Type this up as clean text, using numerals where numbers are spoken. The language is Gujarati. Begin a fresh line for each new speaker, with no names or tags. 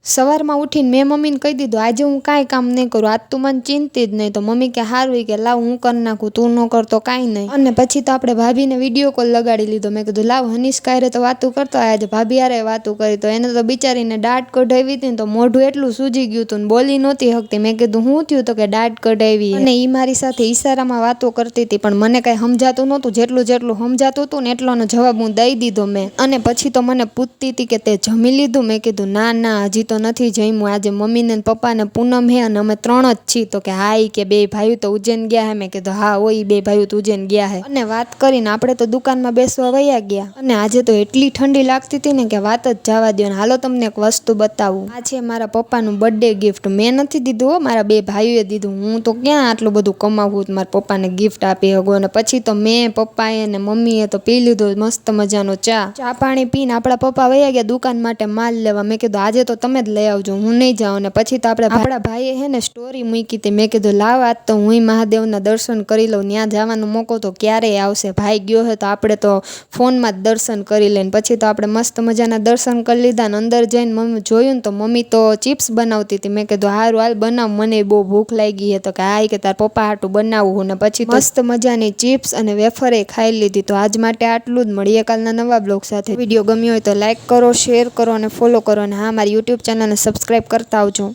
સવારમાં ઉઠીને મેં મમ્મીને કહી દીધું આજે હું કાંઈ કામ નહીં કરું, આજ તું મને ચિંતી જ નહીં. તો મમ્મી કે સારું કે લાવ હું કરી નાખું, તું ન કરતો કાંઈ નહીં. અને પછી તો આપણે ભાભીને વિડીયો કોલ લગાડી લીધો. મેં કીધું લાવ હનીશ કાયરે તો વાતું કરતો હોય, આજે ભાભી હારે વાતું કરી. તો એને તો બિચારીને દાઢ કઢાવી હતી ને તો મોઢું એટલું સૂજી ગયું હતું ને બોલી નહોતી શકતી. મેં કીધું શું થયું? તો કે દાઢ કઢાવી. અને એ મારી સાથે ઈશારામાં વાતો કરતી હતી, પણ મને કાંઈ સમજાતું નહોતું. જેટલું સમજાતું હતું ને એટલોનો જવાબ હું દઈ દીધો મેં. અને પછી તો મને પૂછતી હતી કે તે જમી લીધું? મેં કીધું ના ના હજી તો નથી જમ્યું, આજે મમ્મીને પપ્પાને પૂનમ હે અને અમે 3 જ છીએ. તો કે હા ઈ કે બે ભાઈઓ તો ઉજ્જૈન ગયા હે. મેં કીધું હા હોય બે ભાઈઓ તો ઉજ્જૈન ગયા હે. અને વાત કરીને આપણે તો દુકાનમાં બેસવા વયા ગયા. અને આજે તો એટલી ઠંડી લાગતી હતી ને કે વાત જ જવા દો. ને હાલો તમને એક વસ્તુ બતાવું. આ છે મારા પપ્પાનું બર્થડે ગિફ્ટ. મેં નથી દીધું હો, મારા બે ભાઈઓએ દીધું. હું તો ક્યાં આટલું બધું કમાવું મારા પપ્પાને ગિફ્ટ આપી હગો. અને પછી તો મેં, પપ્પાએ અને મમ્મીએ તો પી લીધો મસ્ત મજાનો ચા પાણી પીને આપણા પપ્પા વયા ગયા દુકાન માટે માલ લેવા. મેં કીધું આજે તો તમે જ લઈ આવજો, હું નહીં જાઉં. ને પછી તો આપણા ભાઈએ હે ને સ્ટોરી મૂકી હતી. મેં કીધું લાવ આજ તો હું મહાદેવના દર્શન કરી લઉં. ત્યાં જવાનો મોકો તો ક્યારેય આવશે. ભાઈ ગયો હોય તો આપણે તો ફોનમાં જ દર્શન કરી લઈને. પછી તો આપણે મસ્ત મજાના દર્શન કરી લીધા. ને અંદર જઈને મમ્મી જોયું ને તો મમ્મી તો ચિપ્સ બનાવતી હતી. મેં કીધું હારું હાલ બનાવ, મને બહુ ભૂખ લાગી છે. તો કે હા કે તાર પપ્પા હાટું બનાવવું. ને પછી મસ્ત મજાની ચિપ્સ અને વેફરે ખાઈ લીધી. તો આજ માટે આટલું જ. મળીએ કાલના નવા બ્લોગ સાથે. વિડીયો ગમ્યો હોય તો લાઈક કરો, શેર કરો અને ફોલો કરો. અને હા મારી યુટ્યુબ ચેનલને સબસ્ક્રાઈબ કરતા આવજો.